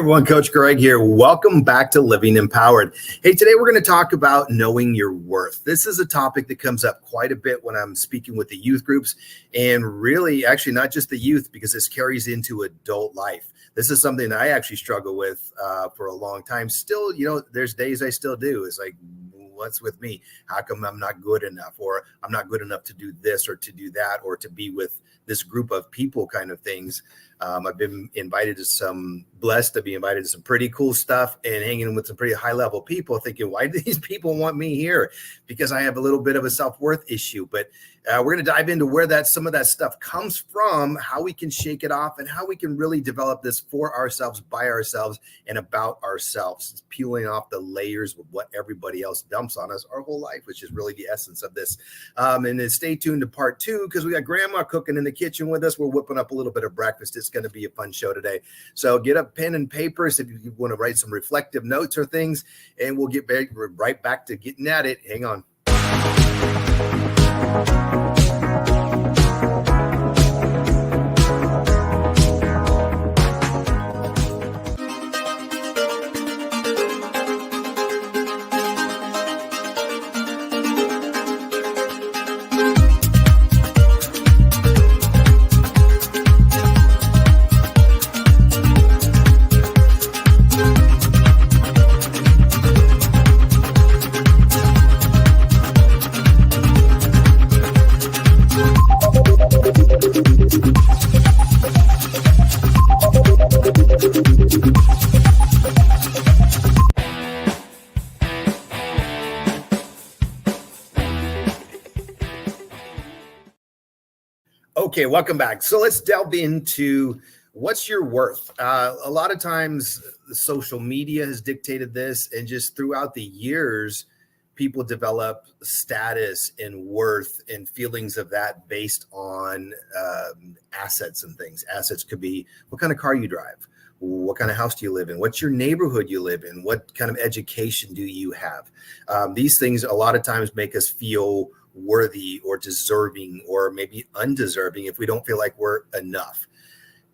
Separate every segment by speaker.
Speaker 1: everyone, Coach Greg here. Welcome back to Living Empowered. Hey, today we're going to talk about knowing your worth. This is a topic that comes up quite a bit when I'm speaking with the youth groups, and really, actually, not just the youth, because this carries into adult life. This is something that I actually struggle with for a long time. Still, there's days I still do. It's like, what's with me? How come I'm not good enough? Or I'm not good enough to do this or to do that or to be with this group of people kind of things. I've been blessed to be invited to some pretty cool stuff and hanging with some pretty high level people, thinking, why do these people want me here? Because I have a little bit of a self-worth issue. But we're going to dive into where some of that stuff comes from, how we can shake it off, and how we can really develop this for ourselves, by ourselves, and about ourselves. It's peeling off the layers of what everybody else dumps on us our whole life, which is really the essence of this. And then stay tuned to part 2, because we got Grandma cooking in the kitchen with us. We're whipping up a little bit of breakfast. It's going to be a fun show today. So get a pen and paper if you want to write some reflective notes or things, and we'll get right back to getting at it. Hang on. Okay, welcome back. So let's delve into what's your worth. A lot of times the social media has dictated this, and just throughout the years, people develop status and worth and feelings of that based on assets and things. Assets could be what kind of car you drive, what kind of house do you live in, what's your neighborhood you live in, what kind of education do you have. These things a lot of times make us feel worthy or deserving, or maybe undeserving if we don't feel like we're enough.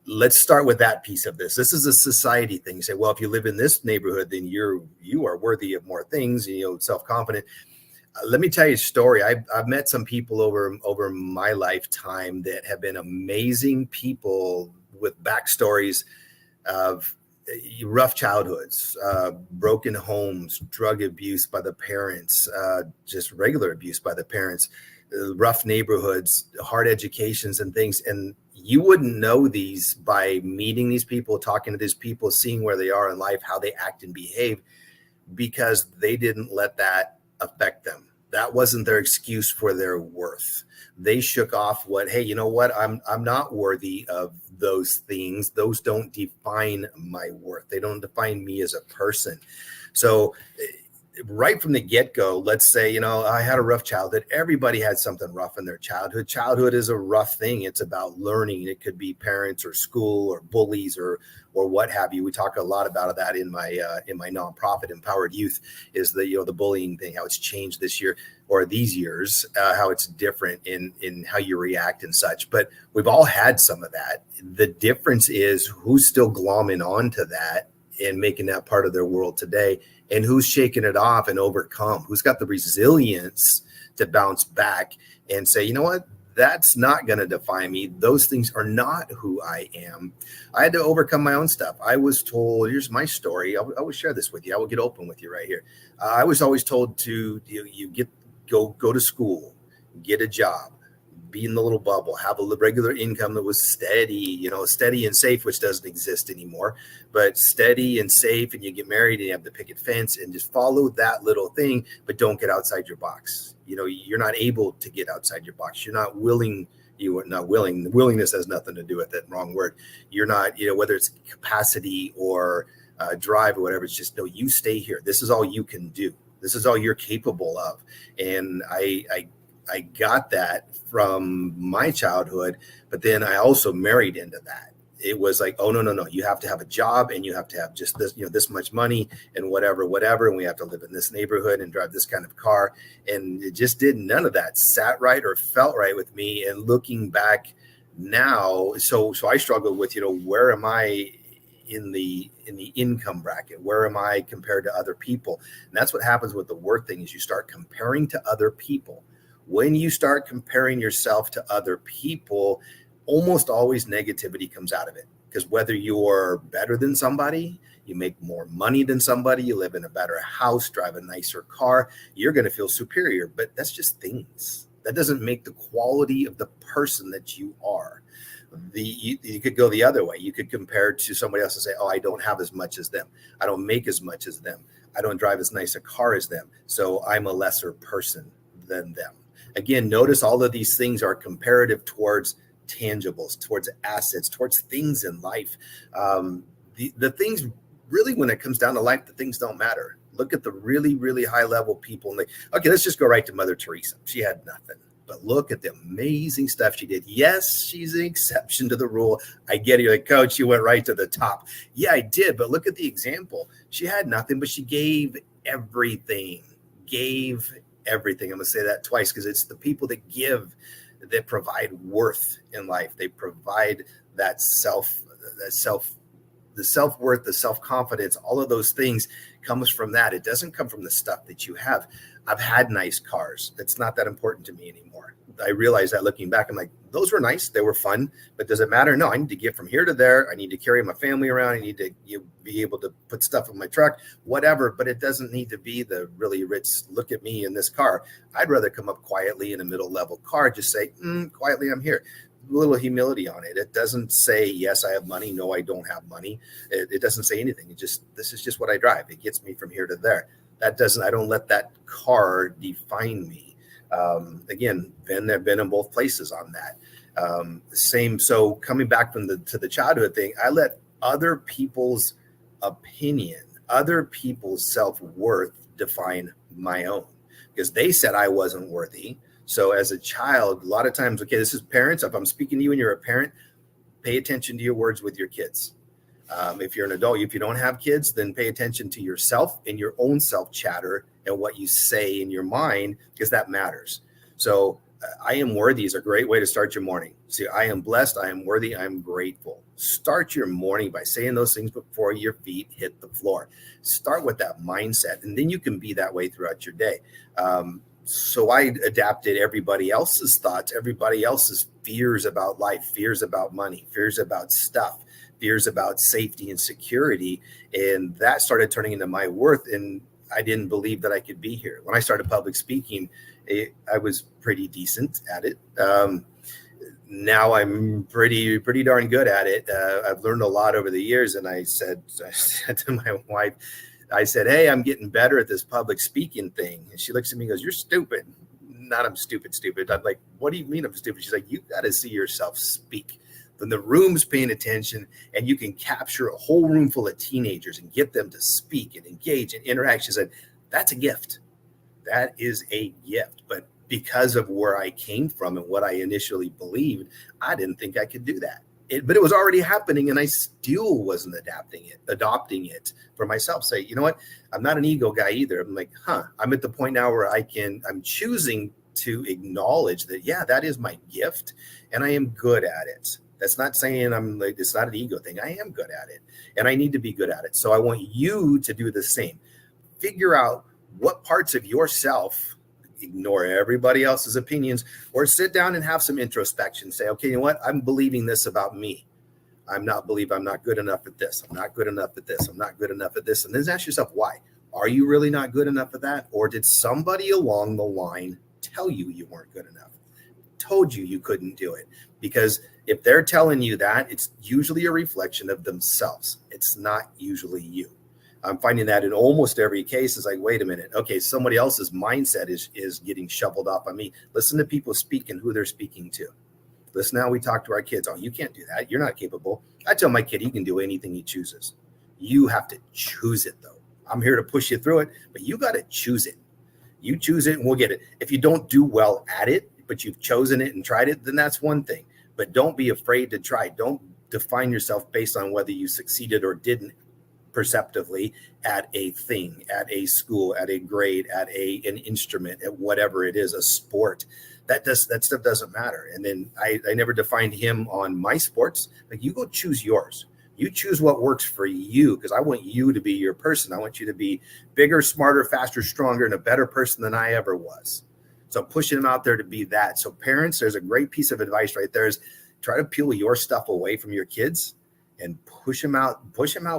Speaker 1: Let's start with that piece of this. This is a society thing. You say, well, if you live in this neighborhood, then you are worthy of more things, self-confident. Let me tell you a story. I've met some people over my lifetime that have been amazing people with backstories of rough childhoods, broken homes, drug abuse by the parents, just regular abuse by the parents, rough neighborhoods, hard educations and things. And you wouldn't know these by meeting these people, talking to these people, seeing where they are in life, how they act and behave, because they didn't let that affect them. That wasn't their excuse for their worth. They shook off hey, you know what? I'm not worthy of those things. Those don't define my worth. They don't define me as a person. So right from the get-go, let's say, I had a rough childhood. Everybody had something rough in their childhood. Childhood is a rough thing. It's about learning. It could be parents or school or bullies or what have you. We talk a lot about that in my nonprofit, Empowered Youth, is the bullying thing, how it's changed this year or these years, how it's different in how you react and such. But we've all had some of that. The difference is who's still glomming onto that and making that part of their world today, and who's shaking it off and overcome, who's got the resilience to bounce back and say, you know what, that's not going to define me. Those things are not who I am. I had to overcome my own stuff. I was told, here's my story. I will share this with you. I will get open with you right here. I was always told to go to school, get a job, be in the little bubble, have a regular income that was steady, steady and safe, which doesn't exist anymore, but steady and safe. And you get married and you have the picket fence, and just follow that little thing, but don't get outside your box. You're not able to get outside your box. You're not willing. You are not willing. Willingness has nothing to do with it. Wrong word. You're not, whether it's capacity or drive or whatever, it's just, no, you stay here. This is all you can do. This is all you're capable of. And I got that from my childhood, but then I also married into that. It was like, oh, no. You have to have a job, and you have to have just this, this much money and whatever. And we have to live in this neighborhood and drive this kind of car. And it just none of that sat right or felt right with me. And looking back now, so I struggled with, where am I in the income bracket? Where am I compared to other people? And that's what happens with the worth thing, is you start comparing to other people. When you start comparing yourself to other people, almost always negativity comes out of it. Because whether you're better than somebody, you make more money than somebody, you live in a better house, drive a nicer car, you're going to feel superior. But that's just things. That doesn't make the quality of the person that you are. You could go the other way. You could compare to somebody else and say, oh, I don't have as much as them. I don't make as much as them. I don't drive as nice a car as them. So I'm a lesser person than them. Again, notice all of these things are comparative towards tangibles, towards assets, towards things in life. The things really, when it comes down to life, the things don't matter. Look at the really, really high level people. And okay, let's just go right to Mother Teresa. She had nothing, but look at the amazing stuff she did. Yes, she's an exception to the rule. I get it. You're like, Coach, you went right to the top. Yeah, I did. But look at the example. She had nothing, but she gave everything. I'm going to say that twice, because it's the people that give that provide worth in life. They provide the self-worth, the self-confidence, all of those things comes from that. It doesn't come from the stuff that you have. I've had nice cars. It's not that important to me anymore. I realize that looking back, I'm like, those were nice. They were fun, but does it matter? No, I need to get from here to there. I need to carry my family around. I need to be able to put stuff in my truck, whatever, but it doesn't need to be the really rich, look at me in this car. I'd rather come up quietly in a middle level car, just say, quietly, I'm here. A little humility on it. It doesn't say, yes, I have money. No, I don't have money. It doesn't say anything. This is just what I drive. It gets me from here to there. I don't let that car define me. Again, I've been in both places on that. Same. So coming back to the childhood thing, I let other people's opinion, other people's self-worth define my own, because they said I wasn't worthy. So as a child, a lot of times, okay, this is parents. If I'm speaking to you and you're a parent, pay attention to your words with your kids. If you're an adult, if you don't have kids, then pay attention to yourself and your own self chatter and what you say in your mind, because that matters. So I am worthy is a great way to start your morning. See, I am blessed. I am worthy. I am grateful. Start your morning by saying those things before your feet hit the floor. Start with that mindset, and then you can be that way throughout your day. So I adapted everybody else's thoughts, everybody else's fears about life, fears about money, fears about stuff, fears about safety and security. And that started turning into my worth. And I didn't believe that I could be here. When I started public speaking, I was pretty decent at it. Now I'm pretty darn good at it. I've learned a lot over the years. And I said to my wife, I said, hey, I'm getting better at this public speaking thing. And she looks at me and goes, you're stupid. Not I'm stupid. I'm like, what do you mean I'm stupid? She's like, you got to see yourself speak. Then the room's paying attention, and you can capture a whole room full of teenagers and get them to speak and engage and interact. She said, that's a gift. That is a gift. But because of where I came from and what I initially believed, I didn't think I could do that. But it was already happening, and I still wasn't adopting it for myself. Say, you know what? I'm not an ego guy either. I'm like, I'm at the point now where I'm choosing to acknowledge that, yeah, that is my gift, and I am good at it. That's not saying it's not an ego thing. I am good at it, and I need to be good at it. So I want you to do the same. Figure out what parts of yourself, ignore everybody else's opinions, or sit down and have some introspection. Say, okay, you know what? I'm believing this about me. I'm not good enough at this. I'm not good enough at this. I'm not good enough at this. And then ask yourself, why? Are you really not good enough at that? Or did somebody along the line tell you weren't good enough? Told you couldn't do it? Because if they're telling you that, it's usually a reflection of themselves. It's not usually you. I'm finding that in almost every case. It's like, wait a minute. Okay, somebody else's mindset is getting shoveled off on me. Listen to people speak and who they're speaking to. Listen how we talk to our kids. Oh, you can't do that. You're not capable. I tell my kid he can do anything he chooses. You have to choose it, though. I'm here to push you through it, but you got to choose it. You choose it and we'll get it. If you don't do well at it, but you've chosen it and tried it, then that's one thing. But don't be afraid to try. Don't define yourself based on whether you succeeded or didn't perceptively at a thing, at a school, at a grade, at an instrument, at whatever it is, a sport. That stuff doesn't matter. And then I never defined him on my sports. Like, you go choose yours. You choose what works for you, because I want you to be your person. I want you to be bigger, smarter, faster, stronger, and a better person than I ever was. So I'm pushing them out there to be that. So parents, there's a great piece of advice right there, is try to peel your stuff away from your kids and push them out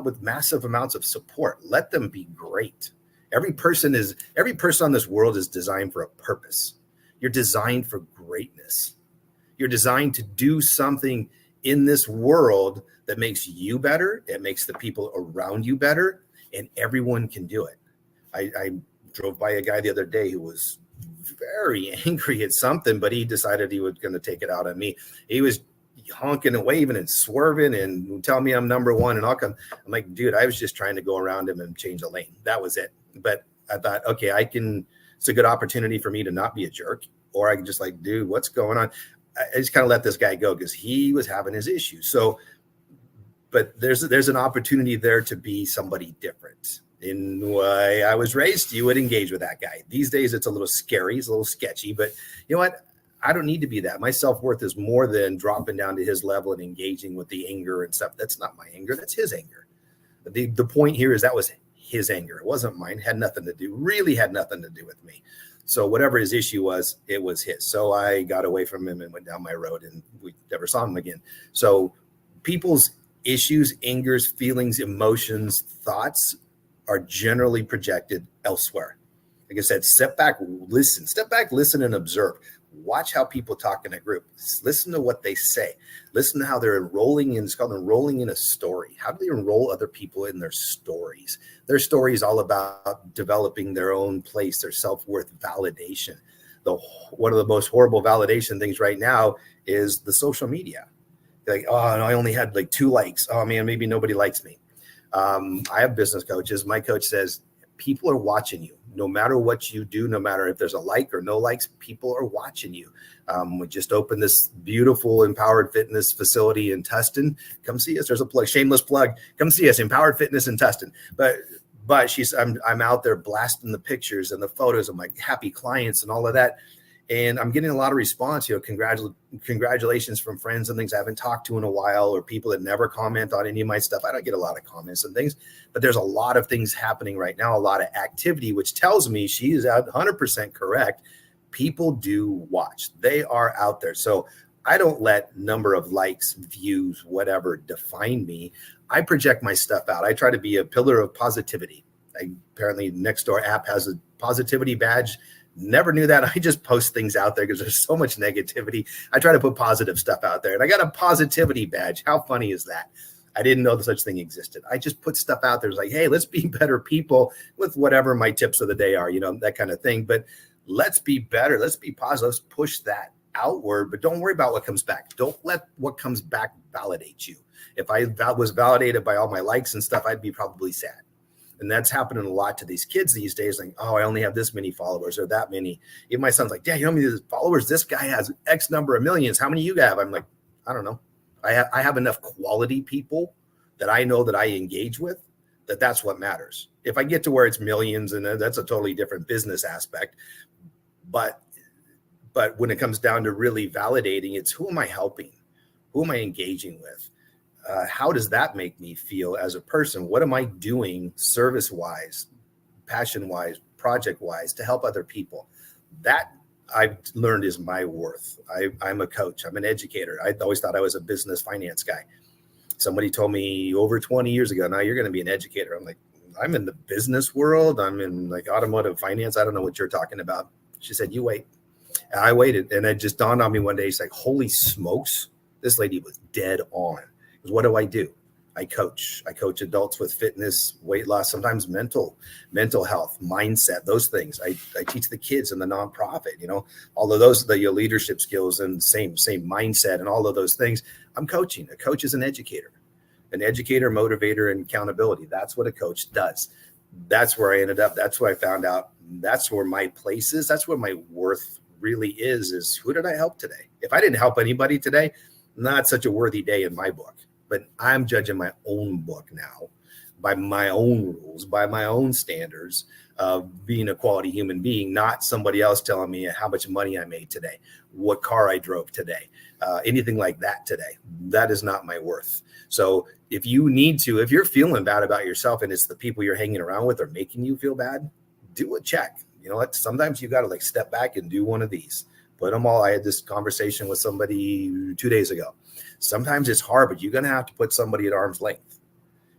Speaker 1: with massive amounts of support. Let them be great. Every person on this world is designed for a purpose. You're designed for greatness. You're designed to do something in this world that makes you better. It makes the people around you better, and everyone can do it. I drove by a guy the other day who was very angry at something, but he decided he was going to take it out on me. He was honking and waving and swerving and telling me I'm number one, and I'm like, dude, I was just trying to go around him and change a lane. That was it. But I thought, okay, it's a good opportunity for me to not be a jerk, or I can just like, dude, what's going on? I just kind of let this guy go because he was having his issues. So, but there's an opportunity there to be somebody different. In the way I was raised, you would engage with that guy. These days, it's a little scary, it's a little sketchy, but you know what? I don't need to be that. My self-worth is more than dropping down to his level and engaging with the anger and stuff. That's not my anger. That's his anger. The point here is that was his anger. It wasn't mine. It had nothing to do with me. So whatever his issue was, it was his. So I got away from him and went down my road, and we never saw him again. So people's issues, angers, feelings, emotions, thoughts are generally projected elsewhere. Like I said, step back, listen, and observe. Watch how people talk in a group. Listen to what they say. Listen to how they're enrolling in. It's called enrolling in a story. How do they enroll other people in their stories? Their story is all about developing their own place, their self-worth validation. One of the most horrible validation things right now is the social media. Like, oh, I only had like 2 likes. Oh man, maybe nobody likes me. I have business coaches. My coach says, people are watching you. No matter what you do, no matter if there's a like or no likes, people are watching you. We just opened this beautiful Empowered Fitness facility in Tustin. Come see us. There's a plug, shameless plug. Come see us, Empowered Fitness in Tustin. But I'm out there blasting the pictures and the photos of my happy clients and all of that. And I'm getting a lot of response, congratulations from friends and things I haven't talked to in a while, or people that never comment on any of my stuff. I don't get a lot of comments and things, but there's a lot of things happening right now, a lot of activity, which tells me she is 100% correct. People do watch. They are out there. So I don't let number of likes, views, whatever define me. I project my stuff out. I try to be a pillar of positivity. Apparently Nextdoor app has a positivity badge. Never knew that. I just post things out there because there's so much negativity. I try to put positive stuff out there, and I got a positivity badge. How funny is that? I didn't know that such thing existed. I just put stuff out there. It's like, hey, let's be better people with whatever my tips of the day are, that kind of thing. But let's be better. Let's be positive. Let's push that outward, but don't worry about what comes back. Don't let what comes back validate you. If I was validated by all my likes and stuff, I'd be probably sad. And that's happening a lot to these kids these days. Like, oh, I only have this many followers or that many. Even my son's like, Dad, you know how many followers? This guy has X number of millions. How many you have? I'm like, I don't know. I have enough quality people that I know that I engage with, that's what matters. If I get to where it's millions, and that's a totally different business aspect. But when it comes down to really validating, it's who am I helping? Who am I engaging with? How does that make me feel as a person? What am I doing service-wise, passion-wise, project-wise to help other people? That I've learned is my worth. I'm a coach. I'm an educator. I always thought I was a business finance guy. Somebody told me over 20 years ago, now you're going to be an educator. I'm like, I'm in the business world. I'm in like automotive finance. I don't know what you're talking about. She said, you wait. And I waited. And it just dawned on me one day. She's like, holy smokes. This lady was dead on. What do? I coach. I coach adults with fitness, weight loss, sometimes mental health, mindset, those things. I teach the kids in the nonprofit, all of those, your leadership skills and same mindset and all of those things. I'm coaching. A coach is an educator, motivator, and accountability. That's what a coach does. That's where I ended up. That's where I found out. That's where my place is. That's where my worth really is who did I help today? If I didn't help anybody today, not such a worthy day in my book. But I'm judging my own book now by my own rules, by my own standards. of being a quality human being, not somebody else telling me how much money I made today, what car I drove today, anything like that today. That is not my worth. So if you're feeling bad about yourself and it's the people you're hanging around with are making you feel bad, do a check. You know what? Sometimes you got to like step back and do one of these. Put them all. I had this conversation with somebody 2 days ago. Sometimes it's hard, but you're going to have to put somebody at arm's length.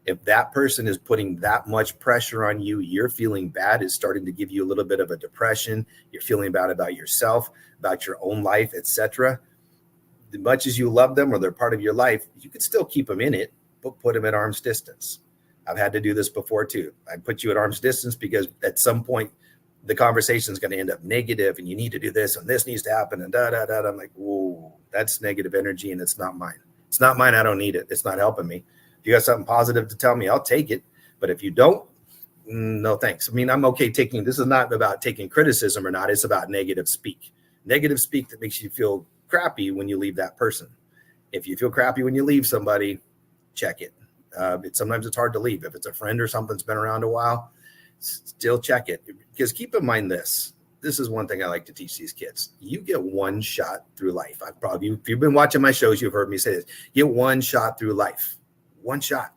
Speaker 1: If that person is putting that much pressure on you, you're feeling bad, it's starting to give you a little bit of a depression. You're feeling bad about yourself, about your own life, etc. As much as you love them or they're part of your life, you can still keep them in it, but put them at arm's distance. I've had to do this before too. I put you at arm's distance because at some point the conversation is going to end up negative and you need to do this and this needs to happen and da, da, da. I'm like, whoa, that's negative energy and it's not mine. It's not mine. I don't need it. It's not helping me. If you got something positive to tell me, I'll take it. But if you don't, no thanks. I mean, I'm okay this is not about taking criticism or not. It's about negative speak. Negative speak that makes you feel crappy when you leave that person. If you feel crappy when you leave somebody, check it. Sometimes it's hard to leave. If it's a friend or something that's been around a while, still check it. Because keep in mind this is one thing I like to teach these kids. You get one shot through life. If you've been watching my shows, you've heard me say this. Get one shot through life. One shot.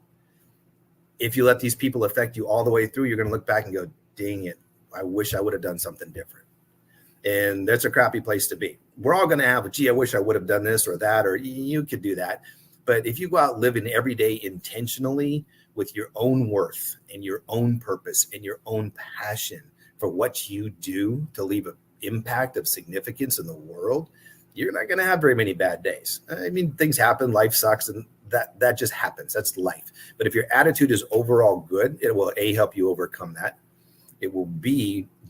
Speaker 1: If you let these people affect you all the way through, you're going to look back and go, dang it, I wish I would have done something different. And that's a crappy place to be. We're all going to have I wish I would have done this or that, or you could do that. But if you go out living every day intentionally with your own worth and your own purpose and your own passion for what you do to leave an impact of significance in the world, you're not going to have very many bad days. I mean, things happen, life sucks, and that just happens. That's life. But if your attitude is overall good, it will help you overcome that. It will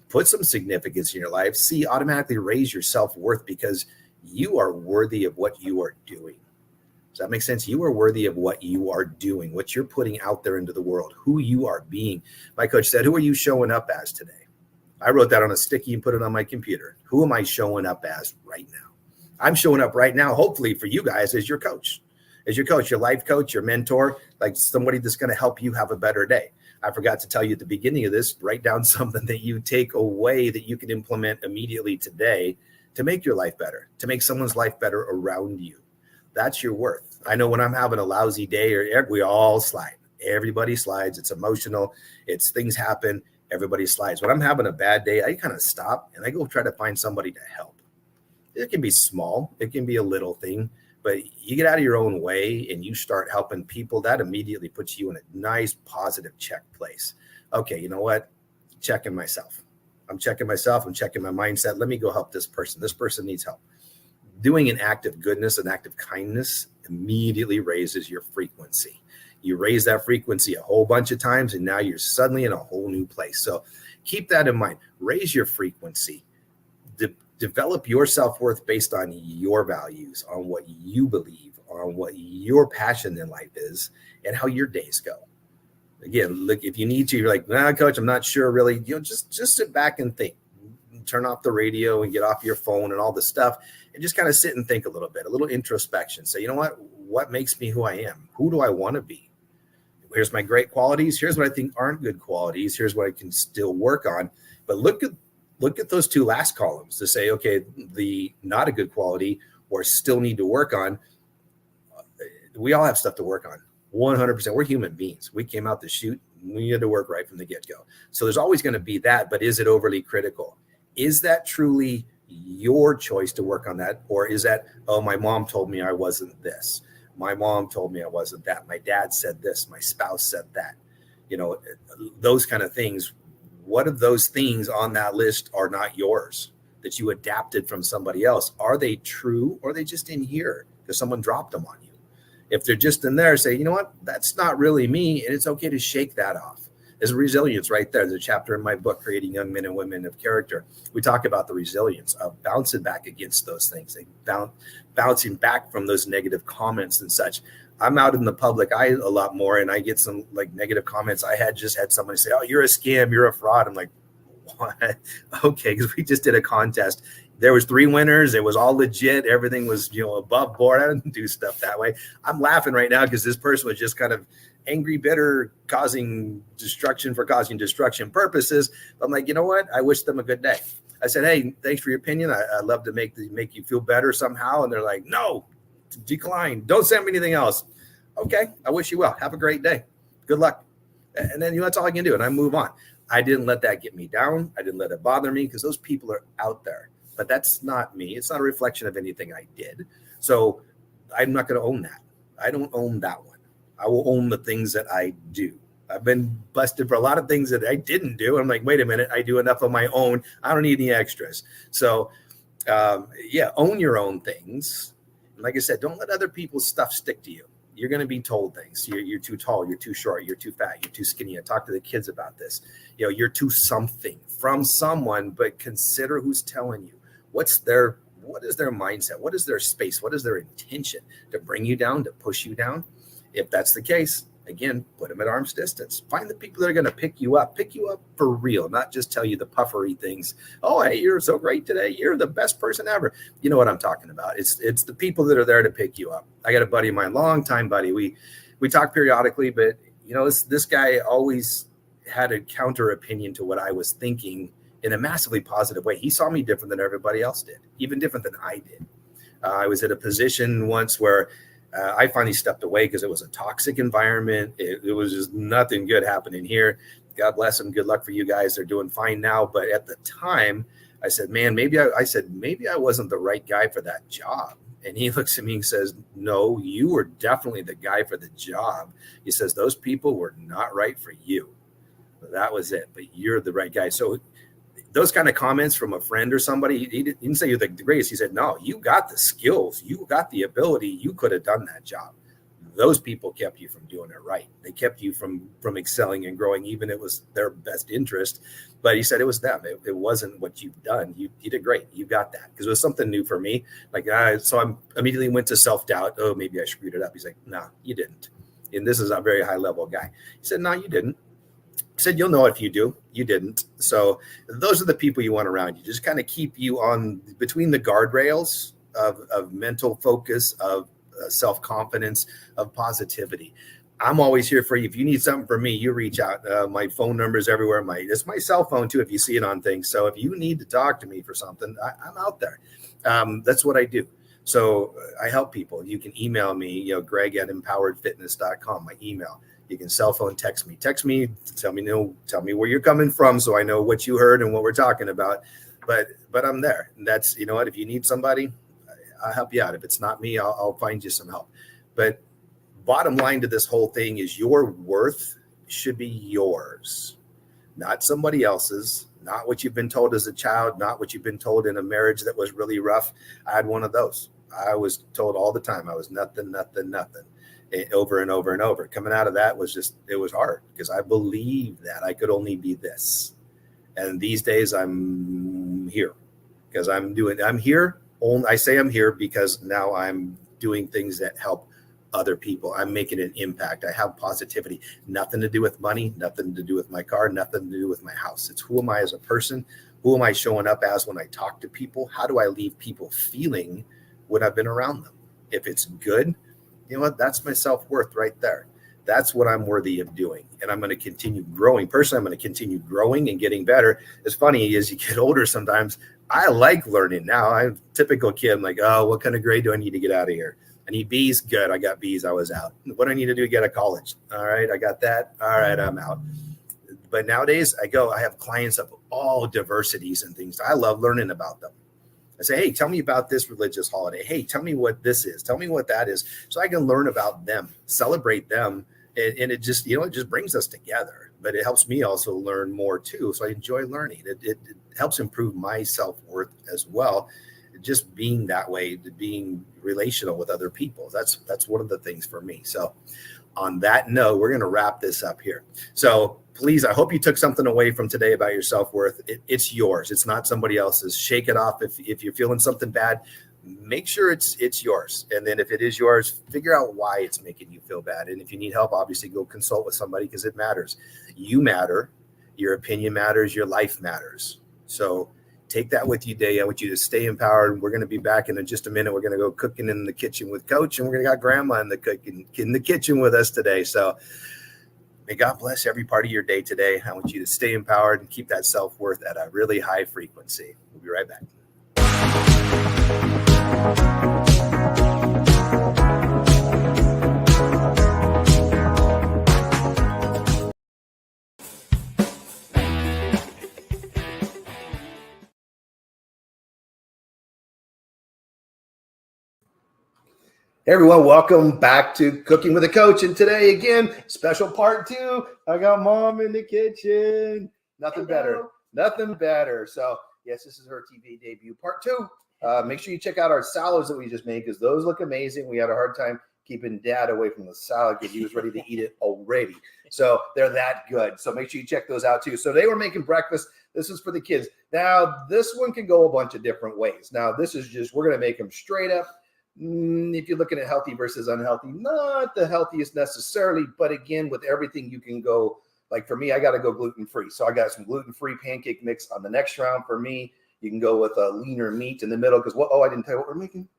Speaker 1: put some significance in your life. Automatically raise your self-worth because you are worthy of what you are doing. Does that make sense? You are worthy of what you are doing, what you're putting out there into the world, who you are being. My coach said, who are you showing up as today? I wrote that on a sticky and put it on my computer. Who am I showing up as right now? I'm showing up right now, hopefully for you guys, as your coach. As your coach, your life coach, your mentor, like somebody that's going to help you have a better day. I forgot to tell you at the beginning of this, write down something that you take away that you can implement immediately today to make your life better, to make someone's life better around you. That's your worth. I know when I'm having a lousy day, we all slide. Everybody slides. It's emotional. It's things happen. Everybody slides. When I'm having a bad day, I kind of stop and I go try to find somebody to help. It can be small. It can be a little thing. But you get out of your own way and you start helping people, that immediately puts you in a nice, positive check place. Okay, you know what? Checking myself. I'm checking myself. I'm checking my mindset. Let me go help this person. This person needs help. Doing an act of goodness, an act of kindness immediately raises your frequency. You raise that frequency a whole bunch of times and now you're suddenly in a whole new place. So keep that in mind. Raise your frequency. Develop your self-worth based on your values, on what you believe, on what your passion in life is, and how your days go. Again, look, if you need to, you're like, nah, coach, I'm not sure really. Just sit back and think. Turn off the radio and get off your phone and all this stuff and just kind of sit and think a little bit, a little introspection. Say, you know what makes me who I am? Who do I want to be? Here's my great qualities. Here's what I think aren't good qualities. Here's what I can still work on. But look at those two last columns to say, okay, the not a good quality or still need to work on. We all have stuff to work on. 100%. We're human beings. We came out to shoot. We had to work right from the get-go. So there's always going to be that, but is it overly critical? Is that truly your choice to work on that? Or is that, oh, my mom told me I wasn't this. My mom told me I wasn't that. My dad said this. My spouse said that. Those kind of things. What of those things on that list are not yours that you adapted from somebody else? Are they true or are they just in here because someone dropped them on you? If they're just in there, say, you know what, that's not really me. And it's okay to shake that off. There's resilience right there. There's a chapter in my book, Creating Young Men and Women of Character. We talk about the resilience of bouncing back against those things, bouncing back from those negative comments and such. I'm out in the public a lot more, and I get some like negative comments. I just had somebody say, oh, you're a scam, you're a fraud. I'm like, what? Okay, because we just did a contest. There was 3 winners. It was all legit. Everything was, above board. I didn't do stuff that way. I'm laughing right now because this person was just kind of angry, bitter, causing destruction for causing destruction purposes. I'm like, you know what? I wish them a good day. I said, hey, thanks for your opinion. I'd love to make you feel better somehow. And they're like, no, decline. Don't send me anything else. Okay, I wish you well. Have a great day. Good luck. And then that's all I can do. And I move on. I didn't let that get me down. I didn't let it bother me because those people are out there. But that's not me. It's not a reflection of anything I did. So I'm not going to own that. I don't own that one. I will own the things that I do. I've been busted for a lot of things that I didn't do. I'm like, wait a minute, I do enough of my own. I don't need any extras. So, own your own things. And like I said, don't let other people's stuff stick to you. You're going to be told things. You're too tall. You're too short. You're too fat. You're too skinny. I talk to the kids about this. You're too something from someone, but consider who's telling you. What is their mindset? What is their space? What is their intention to bring you down, to push you down? If that's the case, again, put them at arm's distance. Find the people that are going to pick you up for real, not just tell you the puffery things. Oh, hey, you're so great today. You're the best person ever. You know what I'm talking about. It's the people that are there to pick you up. I got a buddy of mine, longtime buddy. We talk periodically, but this guy always had a counter opinion to what I was thinking in a massively positive way. He saw me different than everybody else did, even different than I did. I was at a position once where I finally stepped away because it was a toxic environment. It was just nothing good happening here. God bless them. Good luck for you guys. They're doing fine now. But at the time, I said, man, maybe I wasn't the right guy for that job. And he looks at me and says, no, you were definitely the guy for the job. He says, those people were not right for you. That was it. But you're the right guy. So those kind of comments from a friend or somebody, he didn't say you're the greatest. He said, no, you got the skills. You got the ability. You could have done that job. Those people kept you from doing it right. They kept you from excelling and growing, even if it was their best interest. But he said it was them. It wasn't what you've done. You did great. You got that. Because it was something new for me. So I immediately went to self-doubt. Oh, maybe I screwed it up. He's like, no, you didn't. And this is a very high level guy. He said, no, you didn't. I said, you'll know if you do. You didn't. So those are the people you want around you. Just kind of keep you on between the guardrails of mental focus, of self-confidence, of positivity. I'm always here for you. If you need something from me, you reach out. My phone number is everywhere. It's my cell phone too, if you see it on things. So if you need to talk to me for something, I'm out there. That's what I do. So I help people. You can email me, greg@empoweredfitness.com, my email. You can cell phone text me, tell me where you're coming from. So I know what you heard and what we're talking about, but I'm there. And that's, you know what, if you need somebody, I'll help you out. If it's not me, I'll find you some help. But bottom line to this whole thing is your worth should be yours, not somebody else's, not what you've been told as a child, not what you've been told in a marriage that was really rough. I had one of those. I was told all the time I was nothing, over and over and over. Coming out of that it was hard because I believed that I could only be this. And these days I'm here because I'm here. I say I'm here because now I'm doing things that help other people. I'm making an impact. I have positivity, nothing to do with money, nothing to do with my car, nothing to do with my house. It's who am I as a person? Who am I showing up as when I talk to people? How do I leave people feeling when I've been around them? If it's good, you know what? That's my self-worth right there. That's what I'm worthy of doing. And I'm going to continue growing. Personally, I'm going to continue growing and getting better. It's funny, as you get older, sometimes I like learning now. I'm a typical kid. I'm like, oh, what kind of grade do I need to get out of here? I need B's. Good. I got B's. I was out. What do I need to do to get to college? All right. I got that. All right. I'm out. But nowadays I have clients of all diversities and things. I love learning about them. I say, hey, tell me about this religious holiday. Hey, tell me what this is. Tell me what that is. So I can learn about them, celebrate them. And it just, it just brings us together. But it helps me also learn more too. So I enjoy learning. It helps improve my self-worth as well. Just being that way, being relational with other people. That's one of the things for me. So on that note, we're going to wrap this up here. So please, I hope you took something away from today about your self-worth. It's yours. It's not somebody else's. Shake it off. If you're feeling something bad, make sure it's yours. And then if it is yours, figure out why it's making you feel bad. And if you need help, obviously go consult with somebody because it matters. You matter. Your opinion matters. Your life matters. So take that with you today. I want you to stay empowered. We're going to be back in just a minute. We're going to go cooking in the kitchen with Coach, and we're going to got Grandma in the kitchen with us today. So may God bless every part of your day today. I want you to stay empowered and keep that self-worth at a really high frequency. We'll be right back. Hey everyone, welcome back to Cooking with a Coach. And today, again, special part 2. I got Mom in the kitchen. Nothing better. So, yes, this is her TV debut, part 2. Make sure you check out our salads that we just made because those look amazing. We had a hard time keeping Dad away from the salad because he was ready to eat it already. So they're that good. So make sure you check those out too. So they were making breakfast. This is for the kids. Now, this one can go a bunch of different ways. Now, this is just, we're going to make them straight up. If you're looking at healthy versus unhealthy, not the healthiest necessarily, but again, with everything you can go, like for me, I got to go gluten-free. So I got some gluten-free pancake mix on the next round for me. You can go with a leaner meat in the middle because I didn't tell you what we're making.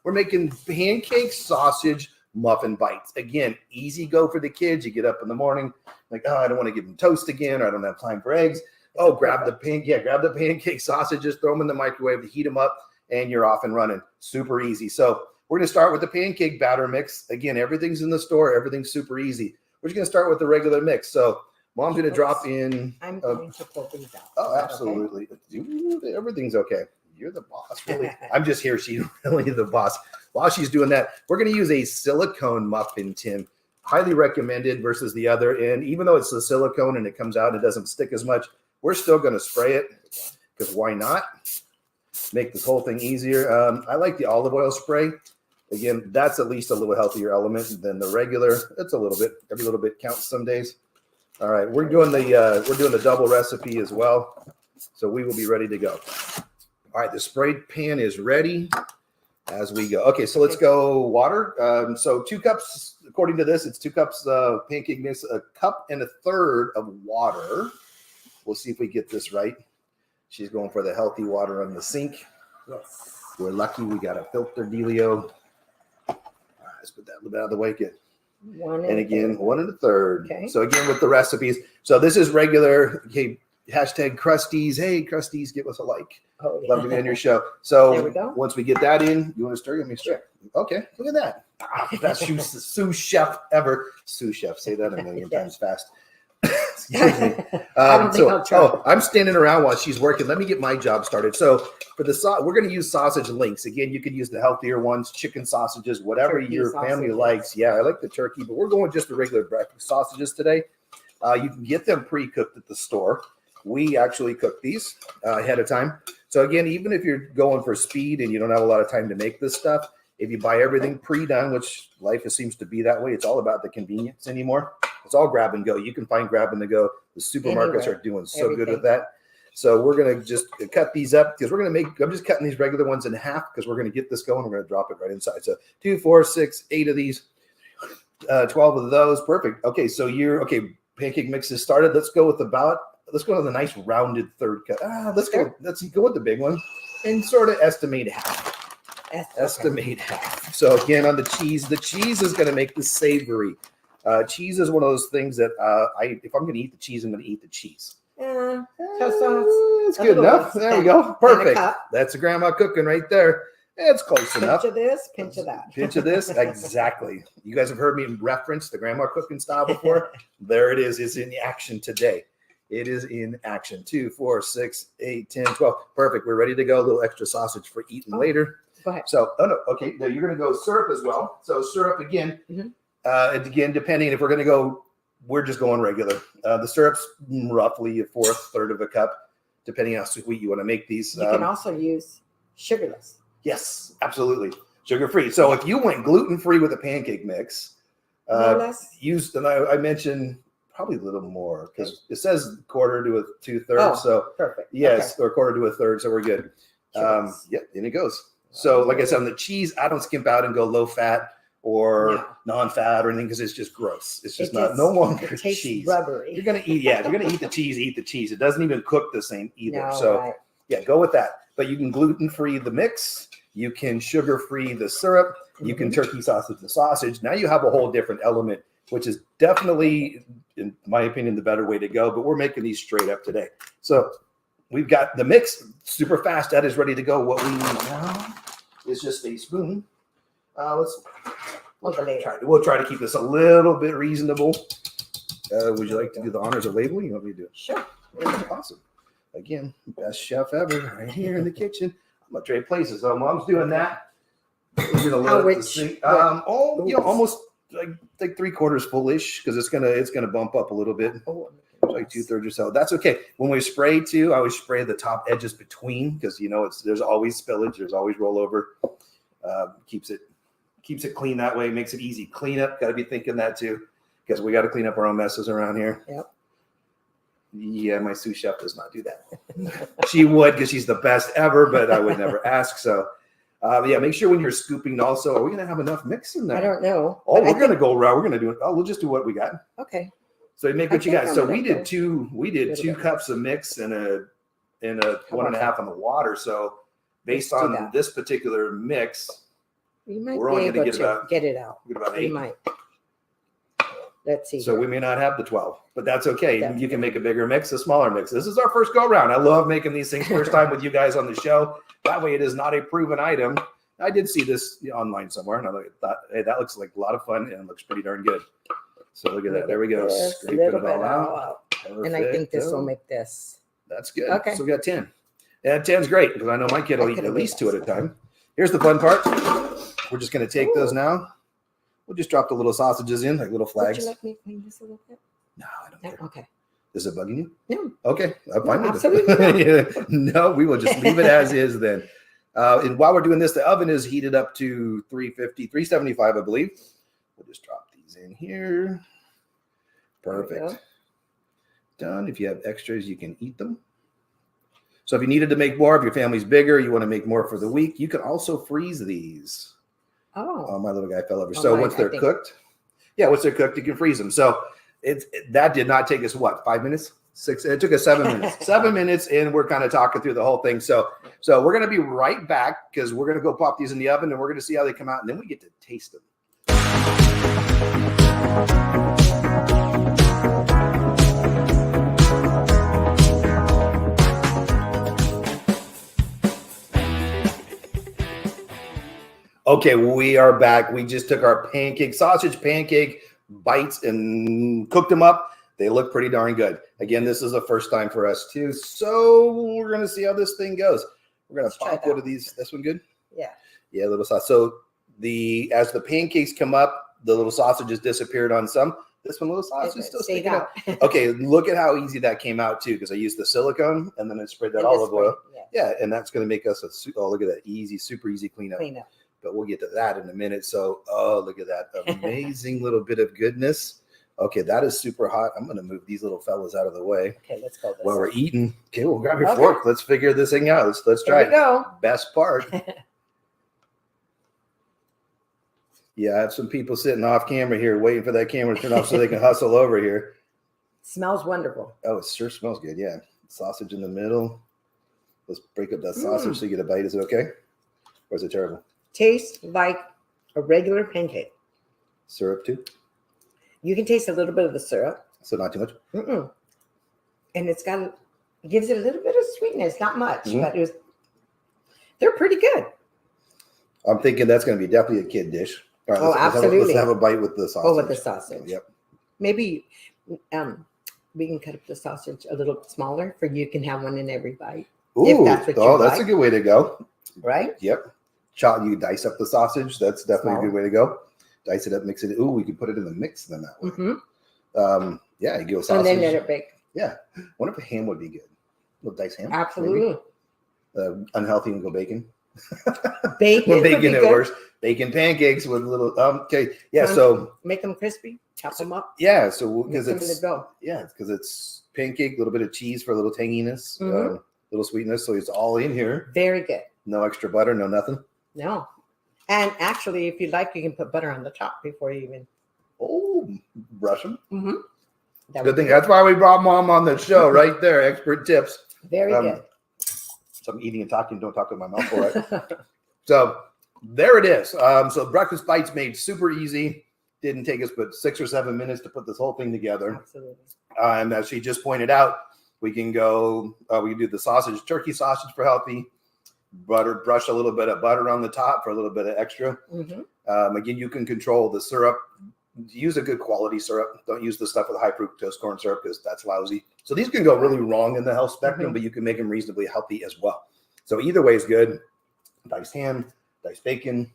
Speaker 1: We're making pancake sausage muffin bites. Again, easy go for the kids. You get up in the morning, like, I don't want to give them toast again, or I don't have time for eggs. Grab the pancake sausages, throw them in the microwave to heat them up, and you're off and running. Super easy. So we're going to start with the pancake batter mix. Again, everything's in the store. Everything's super easy. We're just going to start with the regular mix. So Mom's going to drop in.
Speaker 2: I'm going to pull these out.
Speaker 1: Oh, absolutely. Okay? Everything's okay. You're the boss, really. I'm just here. She's really the boss. While she's doing that, we're going to use a silicone muffin tin. Highly recommended versus the other. And even though it's a silicone and it comes out and it doesn't stick as much, we're still going to spray it because why not? Make this whole thing easier. I like the olive oil spray. Again, that's at least a little healthier element than the regular. It's a little bit. Every little bit counts some days. All right, we're doing the double recipe as well, so we will be ready to go. All right, the sprayed pan is ready as we go. Okay, so let's go water. So 2 cups, according to this, it's 2 cups pancake mix, 1.25 cups of water. We'll see if we get this right. She's going for the healthy water on the sink.
Speaker 2: Yes.
Speaker 1: We're lucky we got a filter dealio. All right, let's put that a little bit out of the way. Good.
Speaker 2: 1
Speaker 1: 1 1/3.
Speaker 2: Okay.
Speaker 1: So again, with the recipes. So this is regular. Okay. Hashtag Krusties. Hey, Krusties, give us a like.
Speaker 2: Oh, yeah.
Speaker 1: Love to be on your show. So
Speaker 2: there we go.
Speaker 1: Once we get that in, you want to stir? Let me stir.
Speaker 2: Sure.
Speaker 1: Okay. Look at that. Best sous chef ever. Sous chef. Say that a million times fast. Excuse me.
Speaker 2: I don't think I'll try.
Speaker 1: I'm standing around while she's working. Let me get my job started. So for the we're going to use sausage links. Again, you could use the healthier ones, chicken sausages, whatever
Speaker 2: Turkey
Speaker 1: your family likes. Yeah, I like the turkey, but we're going just the regular breakfast sausages today. You can get them pre-cooked at the store. We actually cook these ahead of time. So again, even if you're going for speed and you don't have a lot of time to make this stuff, if you buy everything pre-done, which life seems to be that way, it's all about the convenience anymore. It's all grab and go. You can find grab and go. The supermarkets are doing so good with that. So we're going to just cut these up because I'm just cutting these regular ones in half because we're going to get this going. We're going to drop it right inside. So 2, 4, 6, 8 of these, 12 of those. Perfect. Okay. So pancake mix is started. Let's go with the nice rounded third cut. Let's go with the big one and sort of estimate half. Estimate half. So again, on the cheese is going to make this savory. Cheese is one of those things that if I'm going to eat the cheese, I'm going to eat the cheese. It's good enough. There we go. Perfect. That's a grandma cooking right there. It's close enough.
Speaker 2: Pinch of this, pinch of that.
Speaker 1: Pinch of this. Exactly. You guys have heard me reference the grandma cooking style before. There it is. It's in action today. It is in action. 2, 4, 6, 8, 10, 12. Perfect. We're ready to go. A little extra sausage for eating later.
Speaker 2: Go ahead.
Speaker 1: So, okay. Now you're going to go syrup as well. So syrup again. Mm-hmm. Again, depending if we're going to go, we're just going regular. The syrup's roughly 1/4 of a cup, depending on how sweet you want to make these.
Speaker 2: You can also use sugarless.
Speaker 1: Yes, absolutely. Sugar-free. So if you went gluten-free with a pancake mix, I mentioned probably a little more because it says 1/4 to 2/3.
Speaker 2: Oh,
Speaker 1: so
Speaker 2: perfect.
Speaker 1: Yes, or 1/4 to 1/3. So we're good. In it goes. So like I said, on the cheese, I don't skimp out and go low fat
Speaker 3: or
Speaker 2: No.
Speaker 3: non-fat or anything because it's just gross. It's just
Speaker 2: It
Speaker 3: not no longer
Speaker 2: it tastes
Speaker 3: cheese.
Speaker 2: rubbery.
Speaker 3: You're gonna eat, yeah. If you're gonna eat the cheese, eat the cheese. It doesn't even cook the same either.
Speaker 2: No,
Speaker 3: So
Speaker 2: right.
Speaker 3: yeah, go with that. But you can gluten-free the mix. You can sugar-free the syrup. You can turkey sausage the sausage. Now you have a whole different element, which is definitely, in my opinion, the better way to go. But we're making these straight up today. So we've got the mix super fast. That is ready to go. What we need now is just a spoon. We'll try to keep this a little bit reasonable. Would you like to do the honors of labeling? You want me to do it?
Speaker 2: Sure.
Speaker 3: Awesome. Again, best chef ever right here in the kitchen. I'm gonna trade places. So Mom's doing that. We're gonna let this thing, almost like 3/4 fullish because it's gonna bump up a little bit.
Speaker 2: Oh,
Speaker 3: Like 2/3 or so. That's okay. When we spray too, I always spray the top edges between because there's always spillage, there's always rollover. Keeps it clean that way, makes it easy cleanup. Got to be thinking that too because we got to clean up our own messes around here.
Speaker 2: Yep.
Speaker 3: Yeah, my sous chef does not do that. She would because she's the best ever, but I would never ask. So, yeah, make sure when you're scooping also, are we going to have enough mix in there?
Speaker 2: I don't know.
Speaker 3: Oh, we're going to go around. We're going to do it. Oh, we'll just do what we got.
Speaker 2: Okay.
Speaker 3: So you make what you
Speaker 2: think
Speaker 3: got.
Speaker 2: I'm
Speaker 3: So
Speaker 2: gonna
Speaker 3: we did
Speaker 2: go
Speaker 3: two cups of mix and a 1.5 on the water. So based
Speaker 2: Let's do
Speaker 3: on
Speaker 2: that.
Speaker 3: this particular mix,
Speaker 2: We might
Speaker 3: We're
Speaker 2: be
Speaker 3: only
Speaker 2: able
Speaker 3: gonna
Speaker 2: to
Speaker 3: get
Speaker 2: get it out.
Speaker 3: we get about
Speaker 2: We
Speaker 3: 8.
Speaker 2: might. Let's see.
Speaker 3: So
Speaker 2: here.
Speaker 3: we may not have the 12, but that's okay.
Speaker 2: That's
Speaker 3: You can make a bigger mix, a smaller mix. This is our first go around. I love making these things first time with you guys on the show. That way it is not a proven item. I did see this online somewhere and I thought, hey, that looks like a lot of fun and it looks pretty darn good. So look at that. There we go.
Speaker 2: Just a
Speaker 3: Scraping
Speaker 2: little
Speaker 3: it
Speaker 2: bit
Speaker 3: all out.
Speaker 2: And I think this will
Speaker 3: Perfecto.
Speaker 2: make this.
Speaker 3: That's good.
Speaker 2: Okay.
Speaker 3: So we got 10. Yeah, 10's great because I know my kid will
Speaker 2: I
Speaker 3: eat
Speaker 2: could've
Speaker 3: at
Speaker 2: made
Speaker 3: least
Speaker 2: that
Speaker 3: 2 at a time. Here's the fun part. We're just going to take those now. We'll just drop the little sausages in like little
Speaker 2: Would
Speaker 3: flags.
Speaker 2: you like me to clean this a little bit?
Speaker 3: No, I don't
Speaker 2: No?
Speaker 3: care.
Speaker 2: Okay.
Speaker 3: Is it bugging you?
Speaker 2: No.
Speaker 3: Okay, I'm fine with
Speaker 2: absolutely
Speaker 3: it. Yeah. No, we will just leave it as is then. And while we're doing this, the oven is heated up to 350, 375, I believe. We'll just drop these in here.
Speaker 2: There we
Speaker 3: Perfect. Done. If you have extras, you can eat them. So if you needed to make more, if your family's bigger, you want to make more for the week, you can also freeze these.
Speaker 2: Oh.
Speaker 3: Oh, my little guy fell over.
Speaker 2: Oh,
Speaker 3: So
Speaker 2: mine,
Speaker 3: once
Speaker 2: I
Speaker 3: they're
Speaker 2: think.
Speaker 3: cooked, once they're cooked, you can freeze them. So that did not take us 5 minutes? 6. It took us 7 minutes. 7 minutes, and we're kind of talking through the whole thing. So we're going to be right back because we're going to go pop these in the oven and we're going to see how they come out, and then we get to taste them. Okay, we are back. We just took our sausage pancake bites and cooked them up. They look pretty darn good. Again, this is the first time for us too. So we're going to see how this thing goes. We're going to pop one of these. This one good?
Speaker 2: Yeah.
Speaker 3: Yeah, a little sauce. So as the pancakes come up, the little sausages disappeared on some. This one, little sausage is still sticking out. Okay, look at how easy that came out too, because I used the silicone and then I sprayed that olive oil. Yeah, and that's going to make us look at that super easy cleanup. But we'll get to that in a minute. So, look at that amazing little bit of goodness. Okay, that is super hot. I'm going to move these little fellas out of the way.
Speaker 2: Okay, let's go.
Speaker 3: While we're eating. Okay, we'll grab your fork. Let's figure this thing out. Let's try it.
Speaker 2: Go.
Speaker 3: Best part. Yeah, I have some people sitting off camera here waiting for that camera to turn off so they can hustle over here.
Speaker 2: Smells wonderful.
Speaker 3: Oh, it sure smells good. Yeah. Sausage in the middle. Let's break up that sausage so you get a bite. Is it okay? Or is it terrible?
Speaker 2: Tastes like a regular pancake.
Speaker 3: Syrup too?
Speaker 2: You can taste a little bit of the syrup.
Speaker 3: So not too much?
Speaker 2: Mm-mm. And it gives it a little bit of sweetness. Not much, but they're pretty good.
Speaker 3: I'm thinking that's going to be definitely a kid dish. All right,
Speaker 2: absolutely.
Speaker 3: Let's have a bite with the sausage.
Speaker 2: Oh, with the sausage.
Speaker 3: Yep.
Speaker 2: Maybe we can cut up the sausage a little smaller for you can have one in every bite.
Speaker 3: Ooh,
Speaker 2: if that's what you
Speaker 3: that's
Speaker 2: like.
Speaker 3: a good way to go.
Speaker 2: Right?
Speaker 3: Yep. You dice up the sausage. That's definitely a good way to go. Dice it up, mix it. Ooh, we could put it in the mix then that way.
Speaker 2: Mm-hmm.
Speaker 3: Yeah, you go sausage.
Speaker 2: And then let it bake.
Speaker 3: Yeah. I wonder if a ham would be good. A little diced ham.
Speaker 2: Absolutely.
Speaker 3: Unhealthy and go bacon.
Speaker 2: Bacon.
Speaker 3: Well,
Speaker 2: would be
Speaker 3: bacon it
Speaker 2: good.
Speaker 3: works. Bacon pancakes with a little okay. Yeah, so
Speaker 2: make them crispy, chop them up.
Speaker 3: yeah, so
Speaker 2: Mix
Speaker 3: because
Speaker 2: them in the dough.
Speaker 3: because it's pancake, a little bit of cheese for a little tanginess,
Speaker 2: Mhm.
Speaker 3: little sweetness. So it's all in here.
Speaker 2: Very good.
Speaker 3: No extra butter, no nothing.
Speaker 2: No. And actually, if you like, you can put butter on the top before you even.
Speaker 3: Oh, Russian.
Speaker 2: That
Speaker 3: Good
Speaker 2: would
Speaker 3: thing.
Speaker 2: be
Speaker 3: That's why we brought Mom on the show right there. Expert tips.
Speaker 2: very good.
Speaker 3: So I'm eating and talking. Don't talk with my mouth full, right? So there it is. So breakfast bites made super easy. Didn't take us but 6 or 7 minutes to put this whole thing together.
Speaker 2: Absolutely.
Speaker 3: And as she just pointed out, we can go. We can do the sausage, turkey sausage for healthy. Butter, brush a little bit of butter on the top for a little bit of extra. Again, you can control the syrup. Use a good quality syrup. Don't use the stuff with high fructose corn syrup because that's lousy. So these can go really wrong in the health spectrum, but you can make them reasonably healthy as well. So either way is good. Diced ham, diced bacon,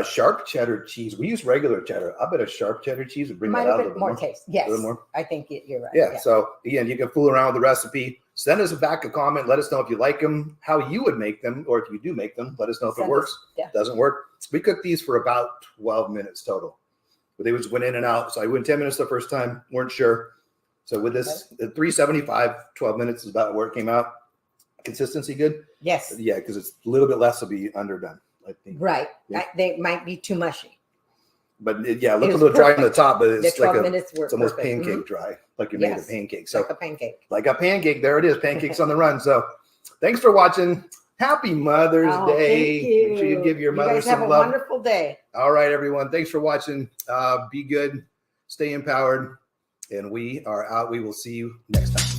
Speaker 3: sharp cheddar cheese. We use regular cheddar. I bet a sharp cheddar cheese would bring
Speaker 2: Might
Speaker 3: that out
Speaker 2: have
Speaker 3: a
Speaker 2: been
Speaker 3: little
Speaker 2: more
Speaker 3: bit more.
Speaker 2: taste. Yes,
Speaker 3: A little more.
Speaker 2: I think you're right.
Speaker 3: Yeah. So again, you can fool around with the recipe. Send us back a comment. Let us know if you like them, how you would make them, or if you do make them. Let us know if it works. Doesn't work. We cooked these for about 12 minutes total. But they just went in and out. So I went 10 minutes the first time. Weren't sure. So with this, at 375, 12 minutes is about where it came out. Consistency good?
Speaker 2: Yes.
Speaker 3: Yeah, because it's a little bit less will be underdone, I think.
Speaker 2: Right.
Speaker 3: Yeah.
Speaker 2: They might be too mushy.
Speaker 3: But yeah, it looked a
Speaker 2: was
Speaker 3: little dry on the
Speaker 2: perfect.
Speaker 3: top, but
Speaker 2: The
Speaker 3: it's like
Speaker 2: 12 minutes were
Speaker 3: it's almost
Speaker 2: perfect.
Speaker 3: pancake dry, like you made a
Speaker 2: Yes.
Speaker 3: pancake. So
Speaker 2: Like a pancake.
Speaker 3: like a pancake, there it is, pancakes on the run. So thanks for watching. Happy Mother's Day.
Speaker 2: Thank you.
Speaker 3: Make sure you give your mother
Speaker 2: guys
Speaker 3: some
Speaker 2: have a
Speaker 3: love.
Speaker 2: wonderful day.
Speaker 3: All right, everyone. Thanks for watching. Be good, stay empowered, and we are out. We will see you next time.